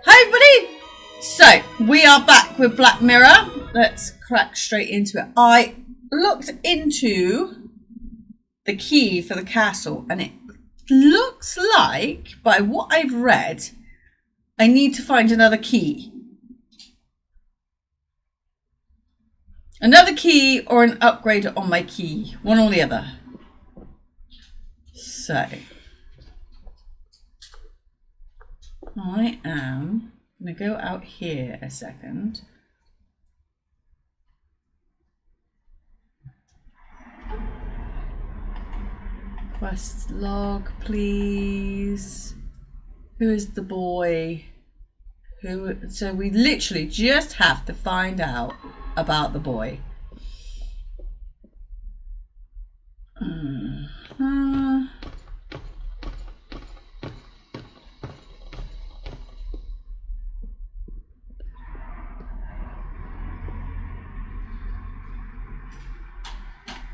Hi everybody! So, we are back with Black Mirror. Let's crack straight into it. I looked into the key for the castle and it looks like, by what I've read, I need to find another key. Another key or an upgrade on my key. One or the other. So, I am going to go out here a second. Quest log, please. Who is the boy? So we literally just have to find out about the boy.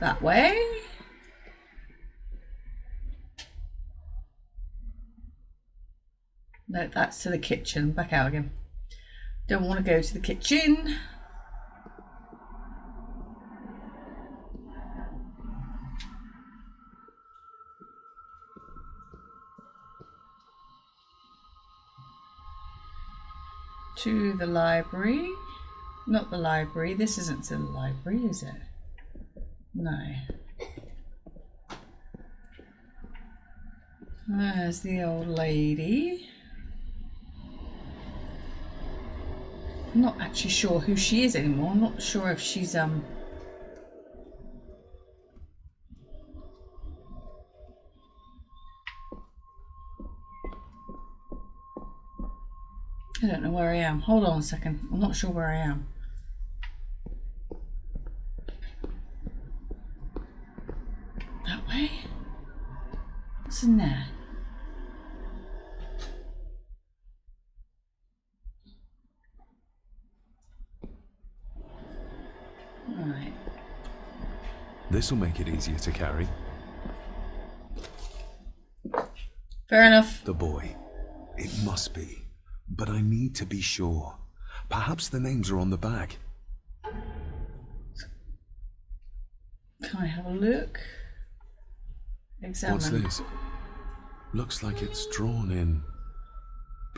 That way. No, that's to the kitchen. Back out again. Don't want to go to the kitchen. To the library. Not the library. This isn't to the library, is it? No. There's the old lady. I'm not actually sure who she is anymore. I'm not sure if she's I don't know where I am. Hold on a second. I'm not sure where I am. That way? What's in there? Right. This will make it easier to carry. Fair enough. The boy. It must be. But I need to be sure. Perhaps the names are on the back. Can I have a look? Examine. What's this? Looks like it's drawn in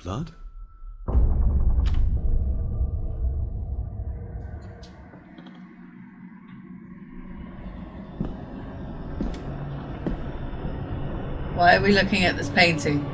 blood? Why are we looking at this painting?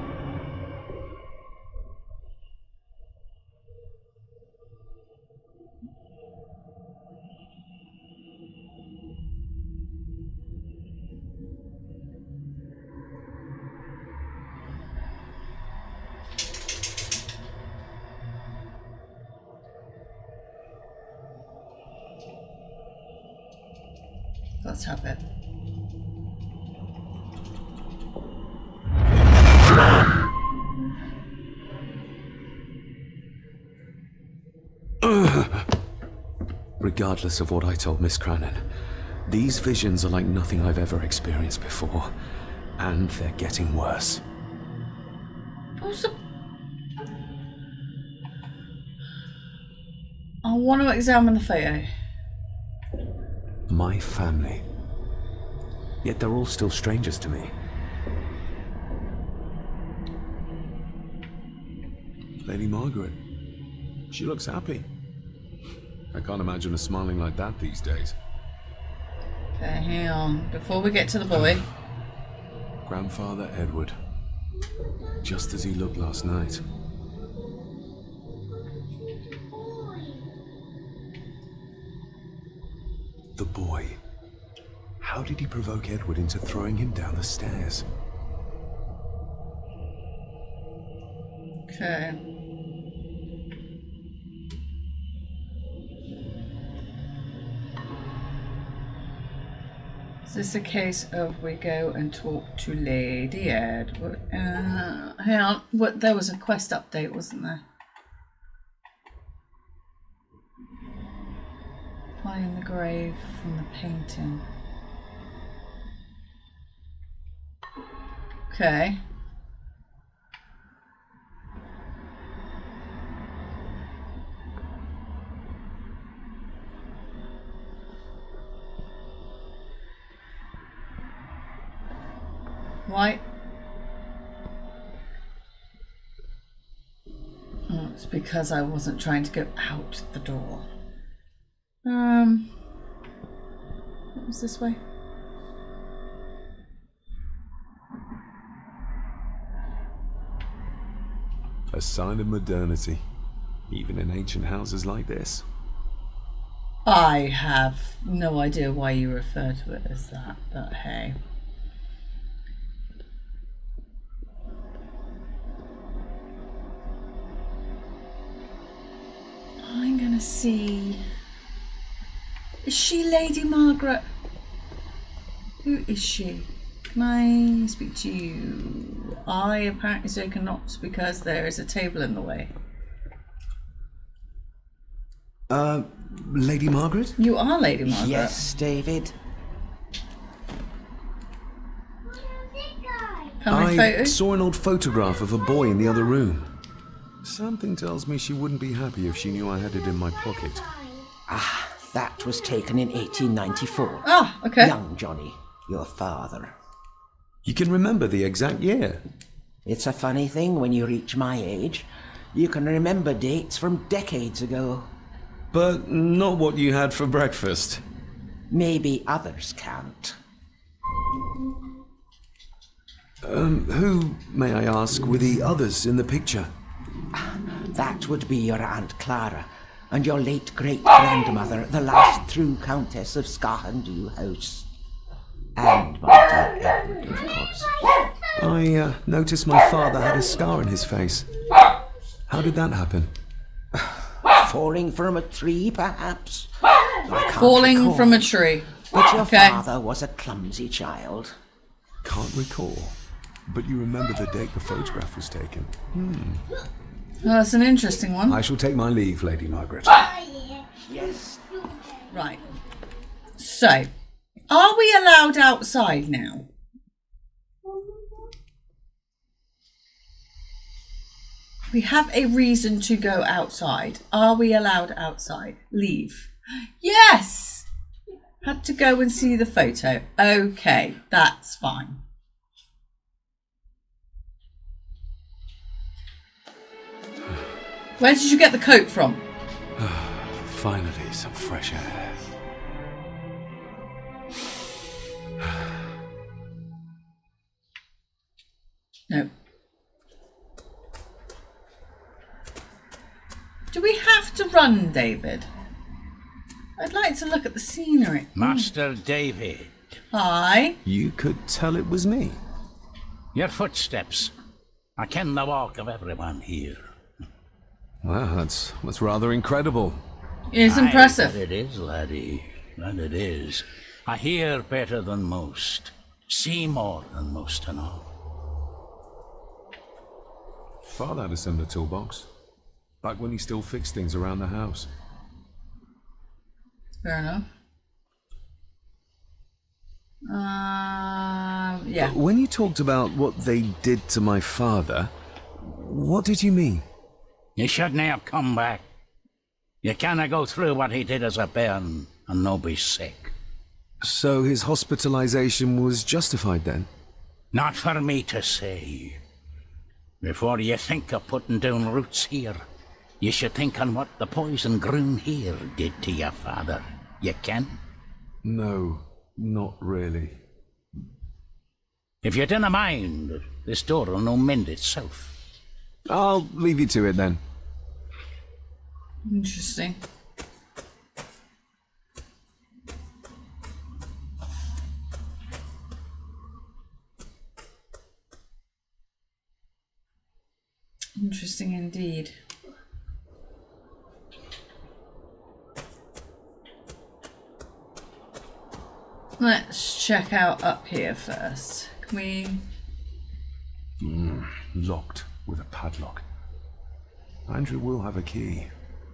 Let's have it. Regardless of what I told Miss Cranon, these visions are like nothing I've ever experienced before. And they're getting worse. I want to examine the photo. My family. Yet they're all still strangers to me. Lady Margaret. She looks happy. I can't imagine her smiling like that these days. Okay, hang on. Before we get to the boy. Grandfather Edward. Just as he looked last night. The boy. How did he provoke Edward into throwing him down the stairs? Okay. Is this a case of we go and talk to Lady Edward? Hang on. What? There was a quest update, wasn't there? Find the grave from the painting. Okay. Why? Oh, it's because I wasn't trying to go out the door. What was this way? A sign of modernity, even in ancient houses like this. I have no idea why you refer to it as that, but hey. I'm gonna see. Is she Lady Margaret? Who is she? Can I speak to you? I apparently so cannot because there is a table in the way. Lady Margaret? You are Lady Margaret. Yes, David. Can we I photo? saw an old photograph of a boy in the other room. Something tells me she wouldn't be happy if she knew I had it in my pocket. Ah, that was taken in 1894. Ah, okay. Young Johnny, your father. You can remember the exact year. It's a funny thing when you reach my age. You can remember dates from decades ago. But not what you had for breakfast. Maybe others can't. Who, may I ask, were the others in the picture? That would be your Aunt Clara and your late great-grandmother, the last true Countess of Scahandew House. And my dear Edward, of course. I noticed my father had a scar on his face. How did that happen? Falling from a tree, perhaps? Falling from a tree. But your Okay. father was a clumsy child. Can't recall. But you remember the date the photograph was taken. Well, that's an interesting one. I shall take my leave, Lady Margaret. Yes. Right. So, are we allowed outside now? We have a reason to go outside. Are we allowed outside? Leave. Yes! Had to go and see the photo. Okay, that's fine. Where did you get the coat from? Finally, some fresh air. No. Do we have to run, David? I'd like to look at the scenery. Master David, Hi. You could tell it was me. your footsteps. I ken the walk of everyone here. Wow, that's rather incredible. It's Aye, impressive. That it is, laddie. That it is. I hear better than most. See more than most and all. Father had a similar toolbox. Back when he still fixed things around the house. Fair enough. Yeah. When you talked about what they did to my father, what did you mean? You shouldn't have come back. You canna go through what he did as a bairn and no be sick. So his hospitalization was justified then? Not for me to say. Before you think of putting down roots here, you should think on what the poison grown here did to your father. You can? No, not really. If you dinna mind, this door will no mend itself. I'll leave you to it then. Interesting. Interesting indeed. Let's check out up here first. Can we... Locked with a padlock. Andrew will have a key,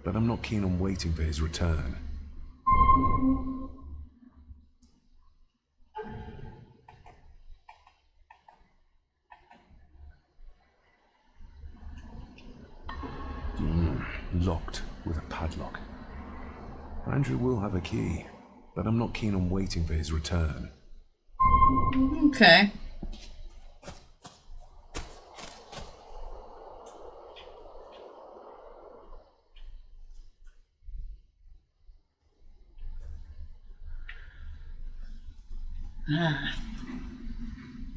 but I'm not keen on waiting for his return. Locked with a padlock. Andrew will have a key, but I'm not keen on waiting for his return. Okay. Ah.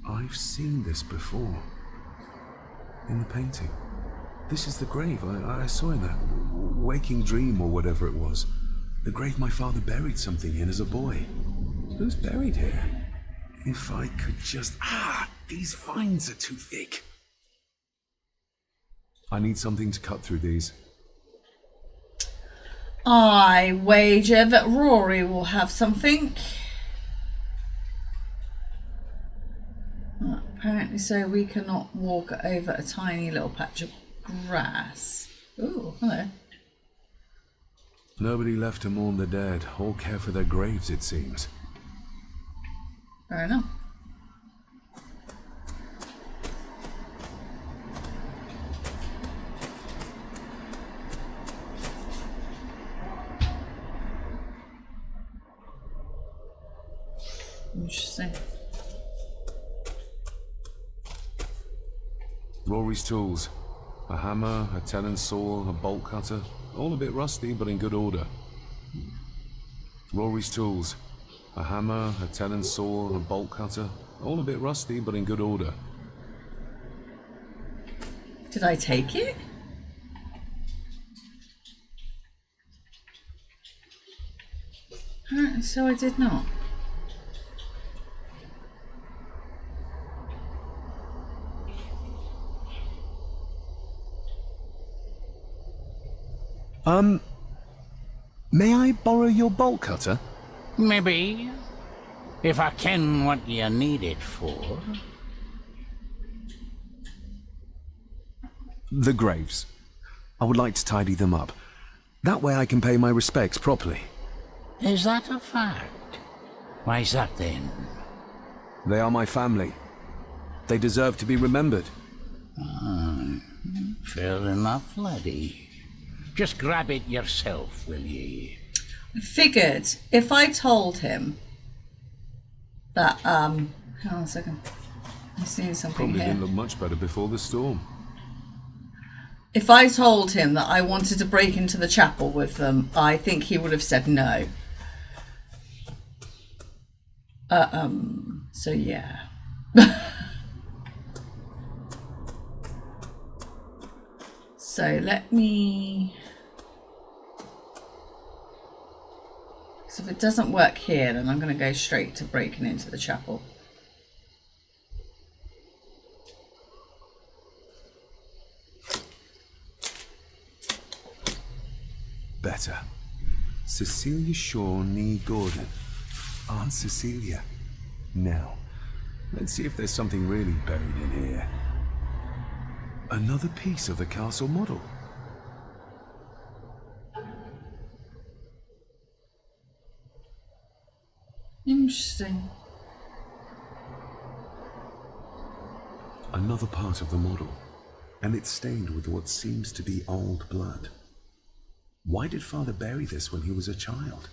I've seen this before. In the painting. This is the grave I saw in that waking dream or whatever it was. The grave my father buried something in as a boy. Who's buried here? If I could just... these vines are too thick. I need something to cut through these. I wager that Rory will have something. Apparently so we cannot walk over a tiny little patch of grass. Ooh, hello. Nobody left to mourn the dead or care for their graves, it seems. Fair enough. Interesting. Rory's tools. A hammer, a tenon saw, a bolt cutter. All a bit rusty, but in good order. Rory's tools. A hammer, a tenon saw, a bolt cutter. All a bit rusty, but in good order. Did I take it? Apparently so I did not. May I borrow your bolt cutter? Maybe. If I ken what you need it for. The graves. I would like to tidy them up. That way I can pay my respects properly. Is that a fact? Why's that then? They are my family. They deserve to be remembered. Fair enough, laddie. Just grab it yourself, will ye? I figured if I told him that, hang on a second. I'm seeing something Probably here. didn't look much better before the storm. If I told him that I wanted to break into the chapel with them, I think he would have said no. So yeah. So let me... So if it doesn't work here, then I'm going to go straight to breaking into the chapel. Better. Cecilia Shaw Nee Gordon. Aunt Cecilia. Now, let's see if there's something really buried in here. Another piece of the castle model. Interesting. Another part of the model, and it's stained with what seems to be old blood. Why did Father bury this when he was a child?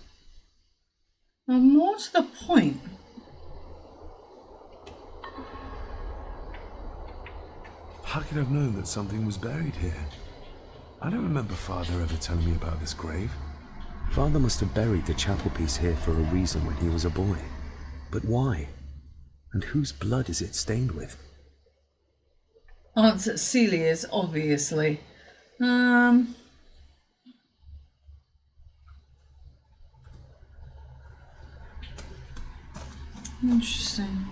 Well, more to the point, How could I have known that something was buried here? I don't remember Father ever telling me about this grave. Father must have buried the chapel piece here for a reason when he was a boy. But why? And whose blood is it stained with? Aunt Cecilia's, obviously. Interesting.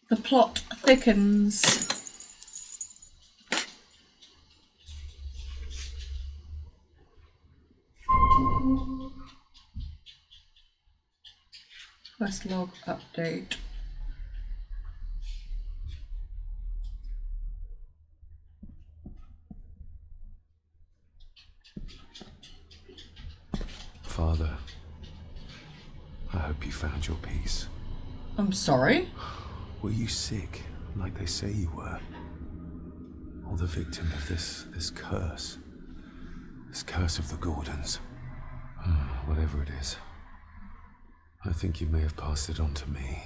The plot thickens. Quest log update. Father, I hope you found your peace. I'm sorry. Were you sick, like they say you were? Or the victim of this curse? This curse of the Gordons? Whatever it is. I think you may have passed it on to me.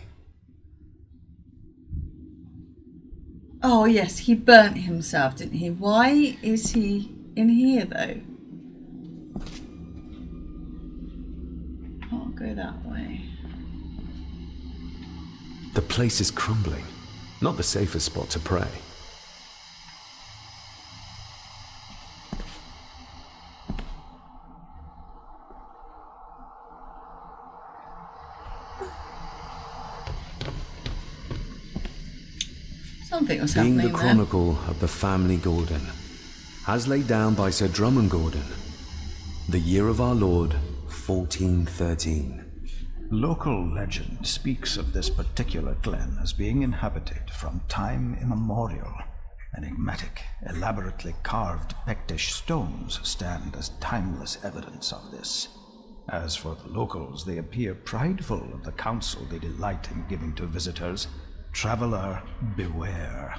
Oh yes, he burnt himself, didn't he? Why is he in here though? Can't go that way. The place is crumbling. Not the safest spot to pray. Something was Being happening the there. chronicle of the family Gordon, as laid down by Sir Drummond Gordon, the year of our Lord, 1413. Local legend speaks of this particular glen as being inhabited from time immemorial. Enigmatic, elaborately carved Pictish stones stand as timeless evidence of this. As for the locals, they appear prideful of the counsel they delight in giving to visitors. Traveler, beware.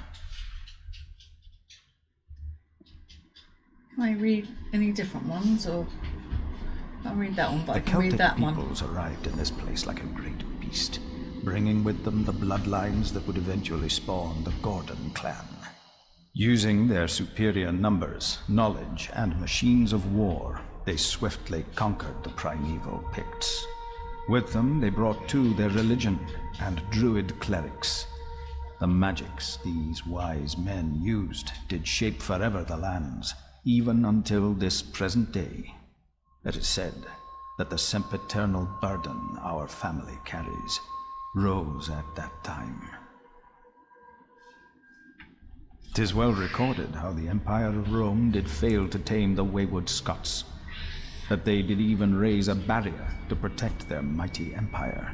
Can I read any different ones, or I can't read that one, but I The can read Celtic that one. peoples arrived in this place like a great beast, bringing with them the bloodlines that would eventually spawn the Gordon clan. Using their superior numbers, knowledge, and machines of war, they swiftly conquered the primeval Picts. With them, they brought too their religion and druid clerics. The magics these wise men used did shape forever the lands, even until this present day. It is said that the sempiternal burden our family carries rose at that time. 'Tis well recorded how the Empire of Rome did fail to tame the wayward Scots, that they did even raise a barrier to protect their mighty empire.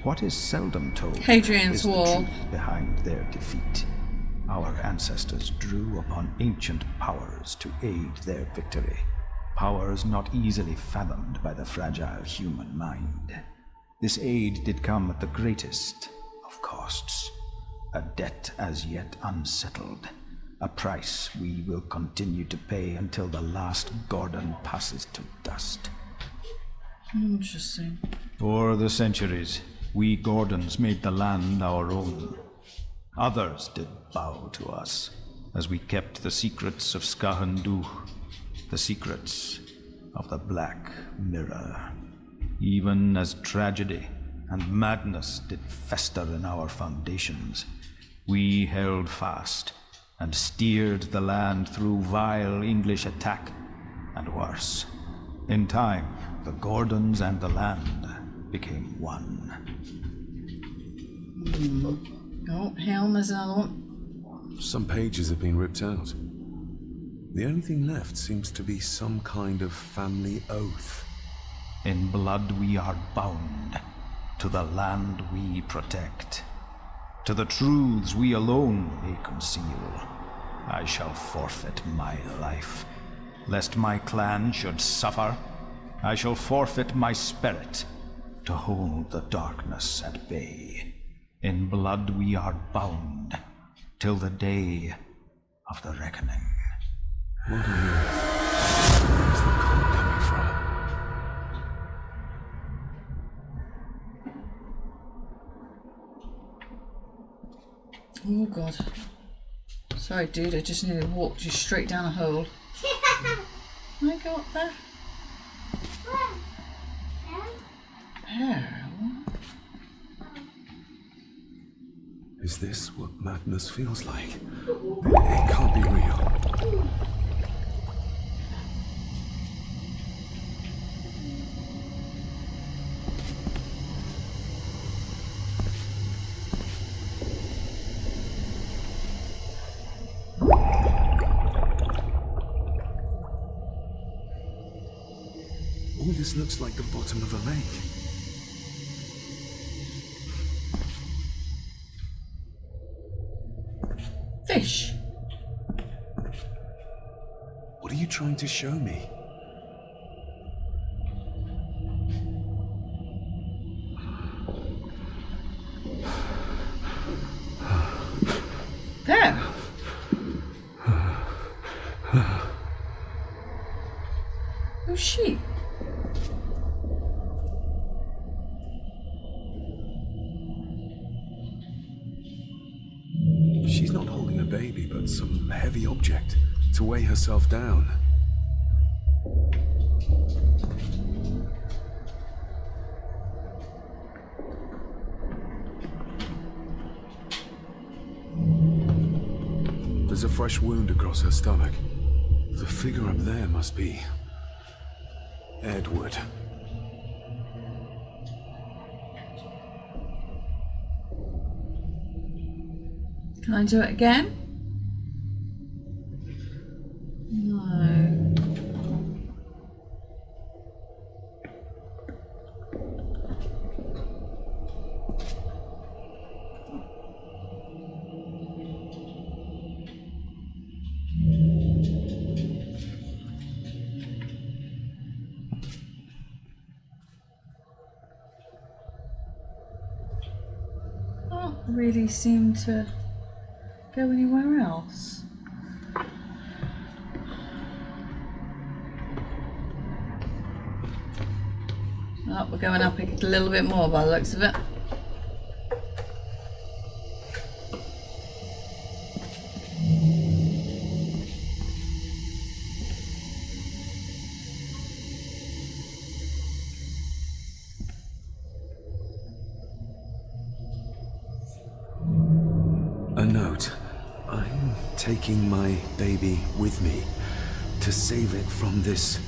What is seldom told Hadrian's is the Wall. truth behind their defeat. Our ancestors drew upon ancient powers to aid their victory, powers not easily fathomed by the fragile human mind. This aid did come at the greatest of costs, a debt as yet unsettled, a price we will continue to pay until the last Gordon passes to dust. Interesting. For the centuries, we Gordons made the land our own. Others did bow to us, as we kept the secrets of Scahan Dubh, the secrets of the Black Mirror. Even as tragedy and madness did fester in our foundations, we held fast and steered the land through vile English attack and worse. In time, the Gordons and the land became one. Oh, Helm, there's another one. Some pages have been ripped out. The only thing left seems to be some kind of family oath. In blood we are bound to the land we protect. To the truths we alone may conceal. I shall forfeit my life, lest my clan should suffer. I shall forfeit my spirit to hold the darkness at bay. In blood we are bound till the day of the reckoning. What on earth? Where's the call coming from? Oh god. Sorry, dude, I just nearly walked you straight down a hole. Can I go up there? There. Is this what madness feels like? It can't be real. All this looks like the bottom of a lake. Fish. What are you trying to show me? There. Oh, sheep. She's not holding a baby, but some heavy object to weigh herself down. there's a fresh wound across her stomach. The figure up there must be Edward. Can I do it again? No. Can't really seem to go anywhere else. Oh, we're going up a little bit more by the looks of it. A note. I'm taking my baby with me to save it from this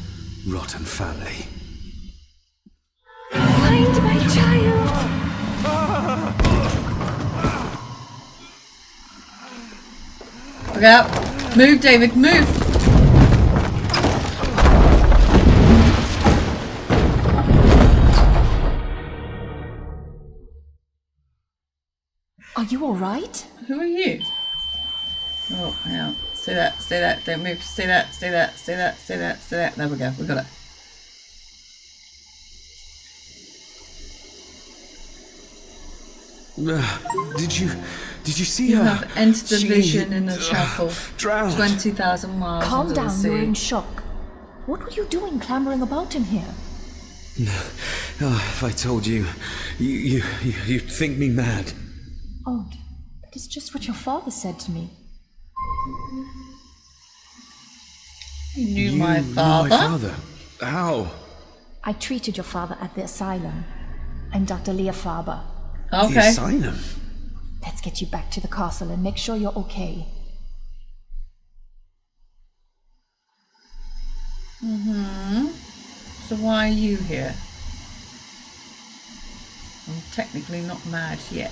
rotten family. Find my child! Look out! Move, David, move! Are you alright? Who are you? Oh, yeah. Say that, don't move. Say that. There we go, we got it. Did you see You her? have entered the She, vision in the chapel. drowned. 20,000 miles Calm under the down, sea. you're in shock. What were you doing clambering about in here? If I told you, you'd think me mad. Odd. That is just what your father said to me. You knew You my knew father? my father? How? I treated your father at the asylum. I'm Dr. Leah Faber. The Okay. asylum? Let's get you back to the castle and make sure you're okay. So why are you here? I'm technically not mad yet.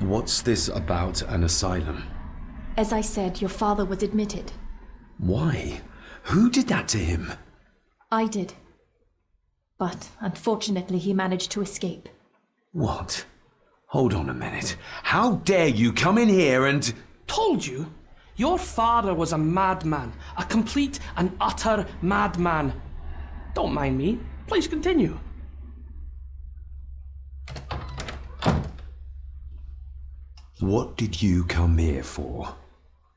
What's this about an asylum? As I said, your father was admitted. Why? Who did that to him? I did. But unfortunately, he managed to escape. What? Hold on a minute. How dare you come in here and... Told you? Your father was a madman. A complete and utter madman. Don't mind me. Please continue. What did you come here for?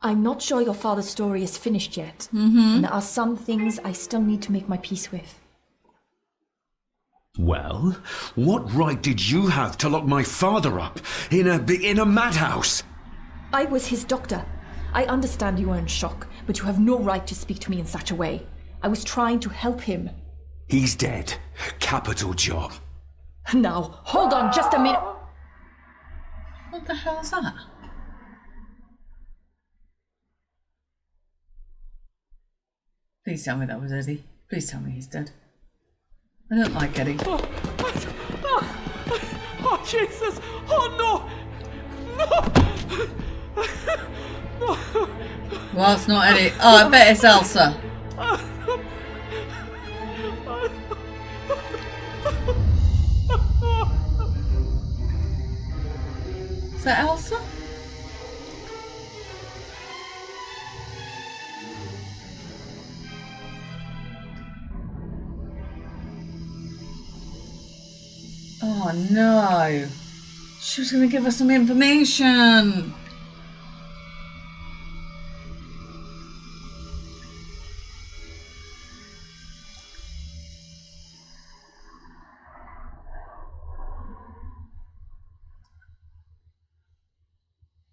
I'm not sure your father's story is finished yet. And there are some things I still need to make my peace with. Well, what right did you have to lock my father up in a madhouse? I was his doctor. I understand you are in shock, but you have no right to speak to me in such a way. I was trying to help him. He's dead. Capital job. Now, hold on just a minute. What the hell's that? Please tell me that was Eddie. Please tell me he's dead. I don't like Eddie. Oh, Jesus! Oh, no! Well, it's not Eddie. Oh, I bet it's Elsa. Is that Elsa? Oh no. She was going to give us some information.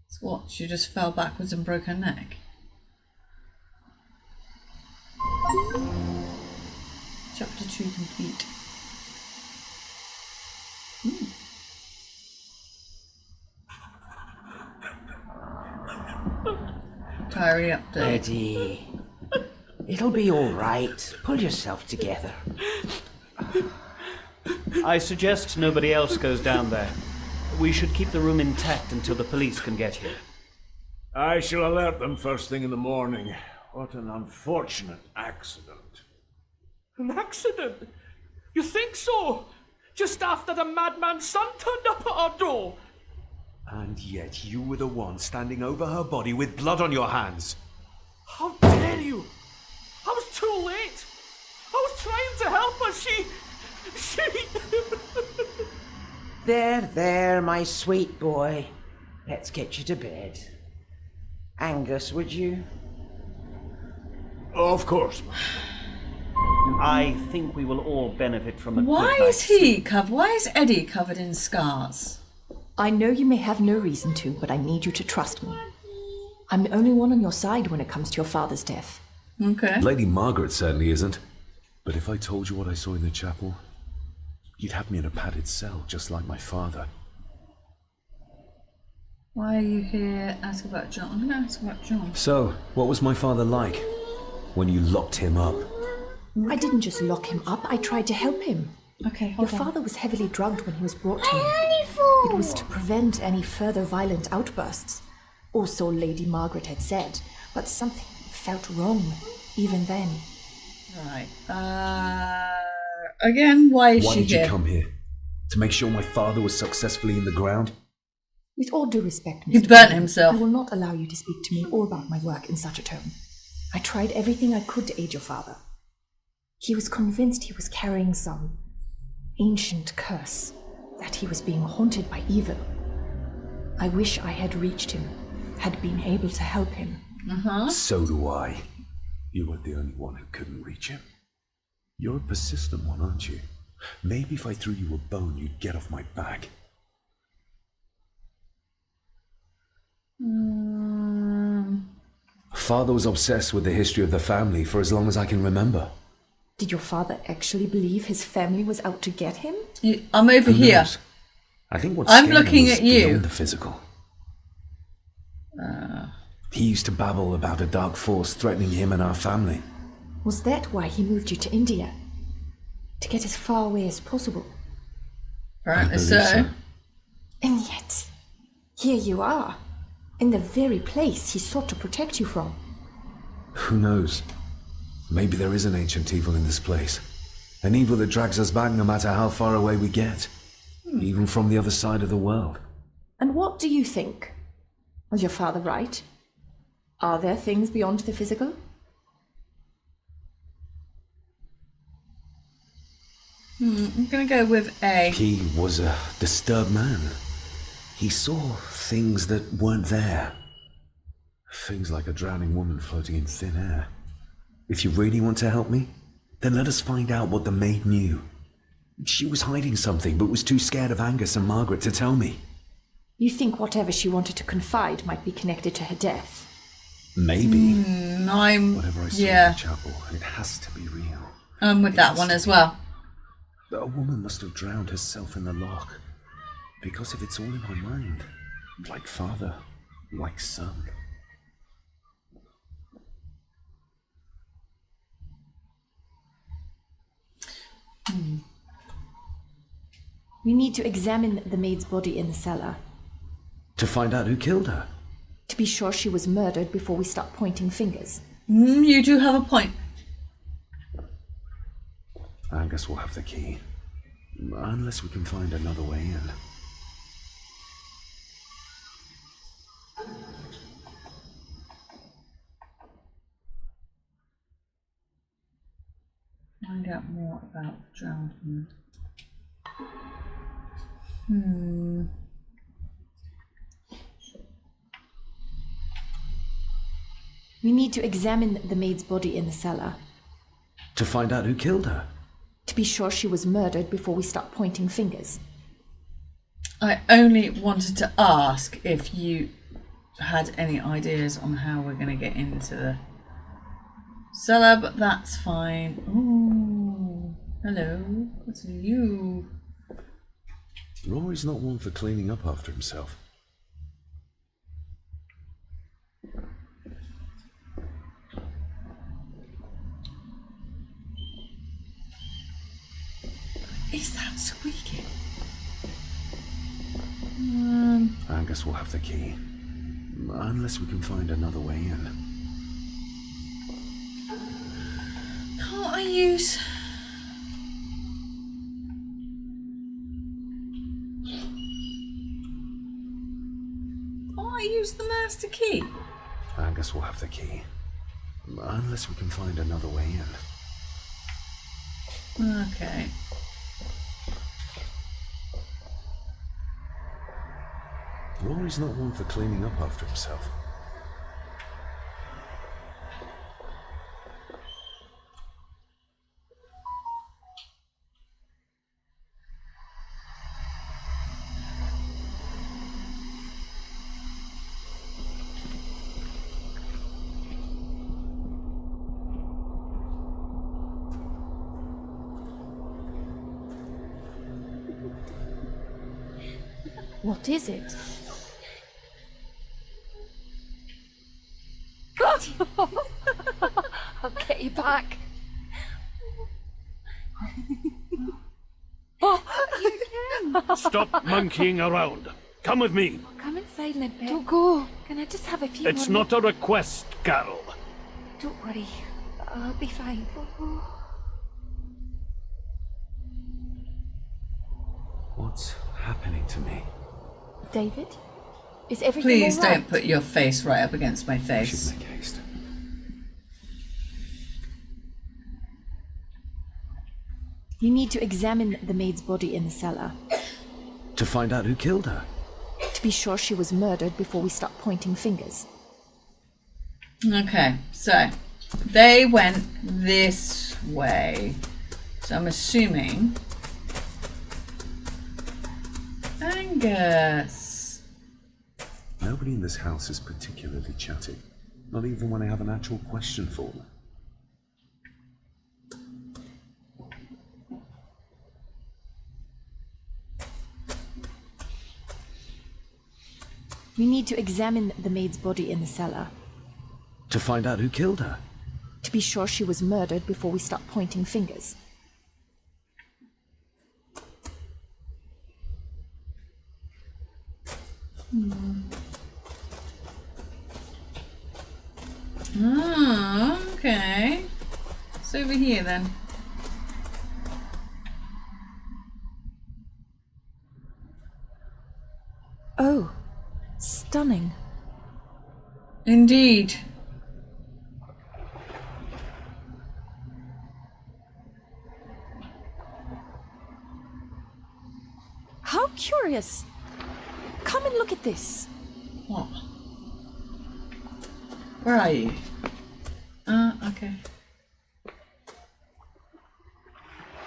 So what? She just fell backwards and broke her neck? Eat. Diary update. Eddie, it'll be all right. Pull yourself together. I suggest nobody else goes down there. We should keep the room intact until the police can get here. I shall alert them first thing in the morning. What an unfortunate accident. An accident? You think so? Just after the madman's son turned up at our door. And yet you were the one standing over her body with blood on your hands. How dare you? I was too late. I was trying to help her. She... There, my sweet boy. Let's get you to bed. Angus, would you? Of course, ma'am. I think we will all benefit from a Why good is he covered? Why is Eddie covered in scars? I know you may have no reason to, but I need you to trust me. I'm the only one on your side when it comes to your father's death. Okay. Lady Margaret certainly isn't. But if I told you what I saw in the chapel, you'd have me in a padded cell, just like my father. Why are you here? Ask about John. I'm going to ask about John. So, what was my father like when you locked him up? I didn't just lock him up, I tried to help him. Okay, Your hold on. father was heavily drugged when he was brought to me. It was to prevent any further violent outbursts. Or so Lady Margaret had said, but something felt wrong, even then. Right. Again, why is Why she did here? you come here? To make sure my father was successfully in the ground? With all due respect, Mr. He burnt Borden, himself. I will not allow you to speak to me or about my work in such a tone. I tried everything I could to aid your father. He was convinced he was carrying some ancient curse, that he was being haunted by evil. I wish I had reached him, had been able to help him. So do I. You weren't the only one who couldn't reach him. You're a persistent one, aren't you? Maybe if I threw you a bone, you'd get off my back. Father was obsessed with the history of the family for as long as I can remember. Did your father actually believe his family was out to get him? I'm over Who here. knows? I think what I'm scared him looking was at you. beyond the physical. He used to babble about a dark force threatening him and our family. Was that why he moved you to India? To get as far away as possible? Apparently I believe so. And yet, here you are, in the very place he sought to protect you from. Who knows? Maybe there is an ancient evil in this place. An evil that drags us back no matter how far away we get. Even from the other side of the world. And what do you think? Was your father right? Are there things beyond the physical? I'm going to go with A. He was a disturbed man. He saw things that weren't there. Things like a drowning woman floating in thin air. If you really want to help me, then let us find out what the maid knew. She was hiding something, but was too scared of Angus and Margaret to tell me. You think whatever she wanted to confide might be connected to her death? Maybe. Whatever Whatever I saw in the chapel, it has to be real. I'm with that one as well. A woman must have drowned herself in the loch. Because if it's all in my mind, like father, like son. We need to examine the maid's body in the cellar. To find out who killed her. To be sure she was murdered before we start pointing fingers. You do have a point. Angus will have the key. Unless we can find another way in. Find out more about the drowned woman. We need to examine the maid's body in the cellar. To find out who killed her. To be sure she was murdered before we start pointing fingers. I only wanted to ask if you had any ideas on how we're going to get into the cellar, but that's fine. Ooh, Hello. What's you? Rory's not one for cleaning up after himself. Is that squeaking? Angus will have the key. Unless we can find another way in. Can't I use... Can't I use the master key? Angus will have the key. Unless we can find another way in. Okay. Rory's not one for cleaning up after himself. What is it? I'll get you back. Stop monkeying around. Come with me. Come inside in a bit. Don't go. Can I just have a few It's more not a request, Carol. Don't worry. I'll be fine. What's happening to me? David? Is everything Please all right? don't put your face right up against my I face. should make haste. You need to examine the maid's body in the cellar To find out who killed her. to be sure she was murdered before we start pointing fingers. Okay, so they went this way. So I'm assuming... Angus! Nobody in this house is particularly chatty. Not even when I have an actual question for them. You need to examine the maid's body in the cellar To find out who killed her. to be sure she was murdered before we start pointing fingers. Oh, okay. It's over here then. Oh, stunning. Indeed. How curious. Come and look at this. What? Where are you? Okay.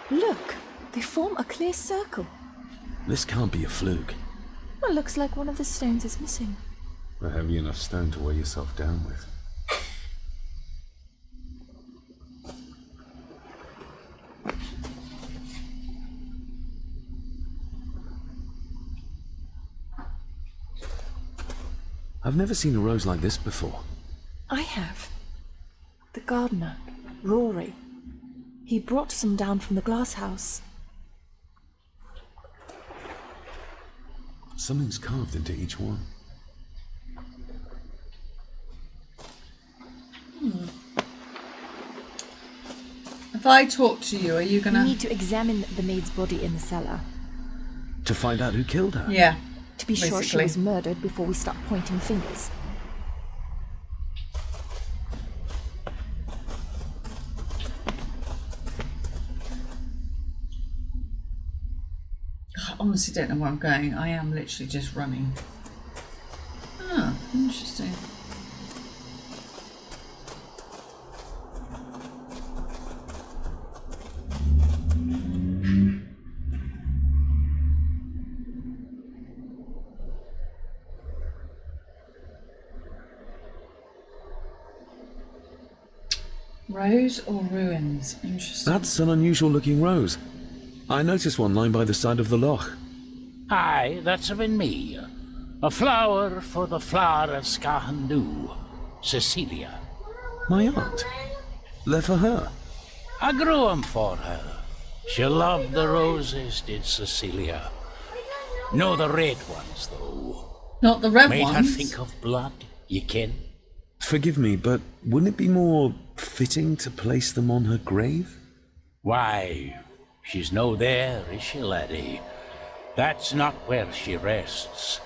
Look, they form a clear circle. This can't be a fluke. Well, looks like one of the stones is missing. A heavy enough stone to weigh yourself down with. I've never seen a rose like this before. I have. The gardener, Rory. He brought some down from the glass house. Something's carved into each one. If I talk to you, are you You gonna... need to examine the maid's body in the cellar To find out who killed her. Yeah. to be sure she Basically. was murdered before we start pointing fingers. I honestly don't know where I'm going. I am literally just running. Ah, interesting. Rose or ruins? Interesting. That's an unusual looking rose. I noticed one lying by the side of the loch. Aye, that's been me. A flower for the flower of Skahandu, Cecilia. My aunt. They're for her. I grew 'em for her. She loved the roses, did Cecilia. No the red ones, though. Not the red Made ones. her think of blood, you ken. Forgive me, but wouldn't it be more fitting to place them on her grave? Why, she's no there, is she, laddie? That's not where she rests.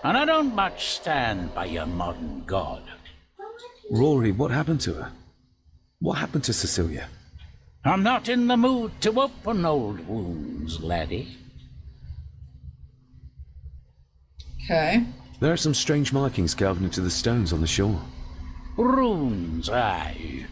And I don't much stand by your modern god. Rory, what happened to her? What happened to Cecilia? I'm not in the mood to open old wounds, laddie. Okay. There are some strange markings carved into the stones on the shore. Runes, aye.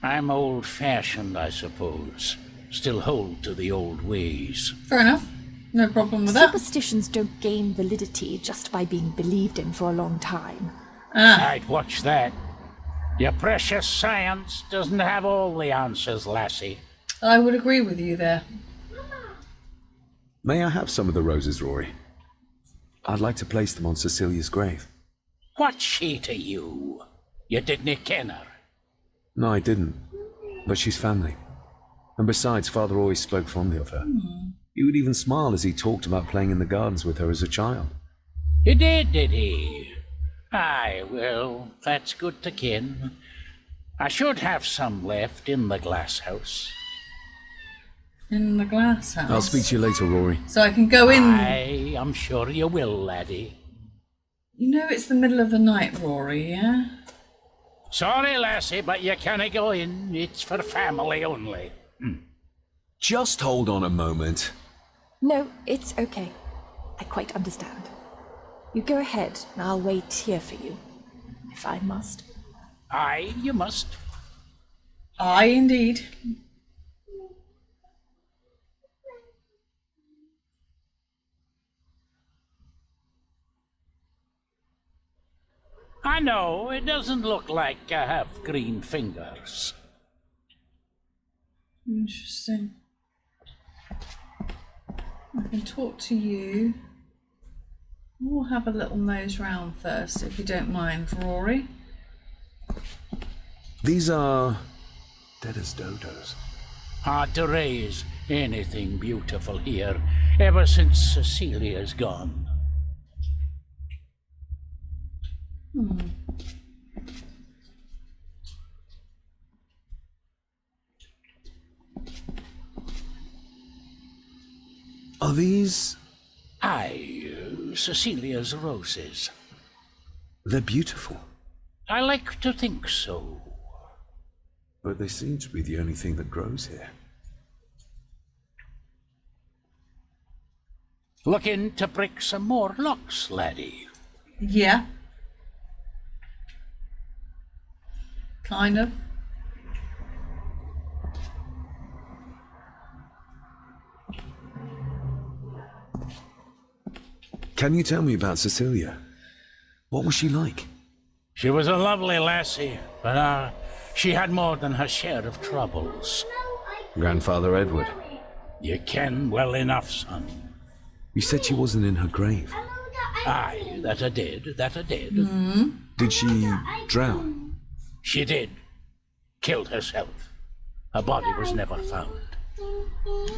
I'm old-fashioned, I suppose. Still hold to the old ways. Fair enough. No problem with that. Superstitions don't gain validity just by being believed in for a long time. I'd watch that. Your precious science doesn't have all the answers, lassie. I would agree with you there. May I have some of the roses, Rory? I'd like to place them on Cecilia's grave. What's she to you? You didn't ken her. No, I didn't. But she's family. And besides, Father always spoke fondly of her. He would even smile as he talked about playing in the gardens with her as a child. He did he? Aye, well, that's good to ken. I should have some left in the glass house. In the glass house. I'll speak to you later, Rory. So I can go in. Aye, I'm sure you will, laddie. You know it's the middle of the night, Rory, yeah? Sorry, lassie, but you can't go in. It's for family only. Just hold on a moment. No, it's okay. I quite understand. You go ahead, and I'll wait here for you, if I must. Aye, you must. Aye, indeed. I know, it doesn't look like I have green fingers. Interesting. I can talk to you. We'll have a little nose round first, if you don't mind, Rory. These are dead as dodos. Hard to raise anything beautiful here, ever since Cecilia's gone. Are these... Aye, Cecilia's roses. They're beautiful. I like to think so. But they seem to be the only thing that grows here. Looking to break some more locks, laddie. Yeah. Kind of. Can you tell me about Cecilia? What was she like? She was a lovely lassie, but she had more than her share of troubles. Grandfather Edward. You ken well enough, son. You said she wasn't in her grave. Aye, that I did. Did she drown? She did. Killed herself. Her body was never found.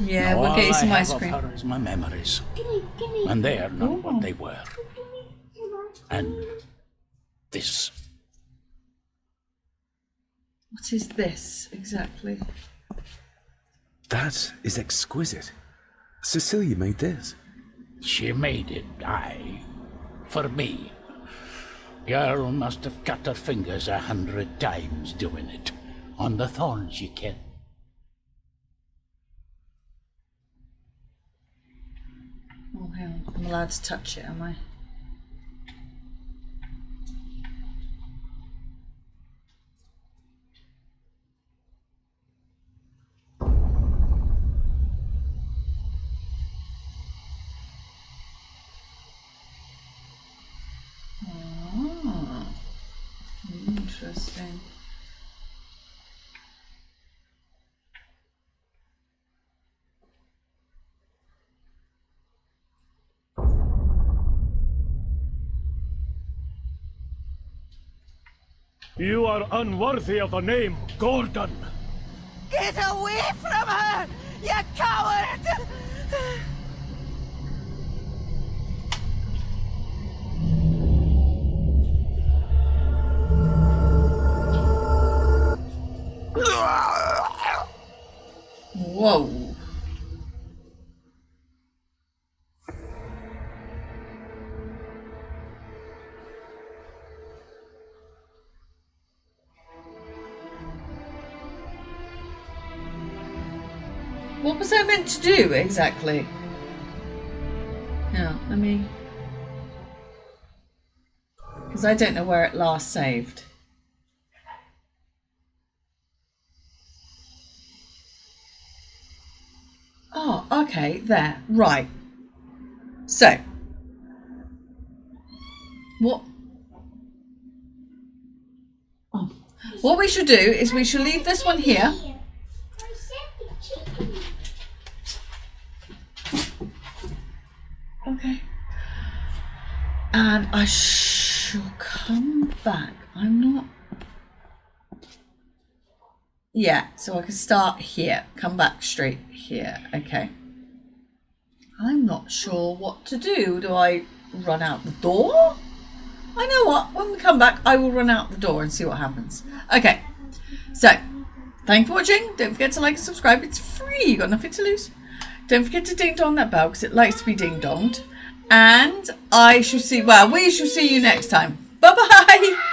Yeah, Now, we'll get you some all I ice have cream. of her is my memories. And they are not what they were. And this. What is this exactly? That is exquisite. Cecilia made this. She made it, aye. For me. Girl must have cut her fingers 100 times doing it. On the thorns, you ken. Oh, hang on. I'm allowed to touch it, am I? Oh, interesting. You are unworthy of the name Gordon. Get away from her, you coward! Whoa. What was I meant to do exactly? Now, let me... Because I don't know where it last saved. Oh, okay, there, right. So, what we should do is we should leave this one here. Okay. And I shall come back. I'm not... Yeah, so I can start here, come back straight here. Okay. I'm not sure what to do. Do I run out the door? I know what, when we come back, I will run out the door and see what happens. Okay, so thanks for watching. Don't forget to like and subscribe. It's free, you got nothing to lose. Don't forget to ding dong that bell because it likes to be ding donged. And I shall see, well, we shall see you next time. Bye bye.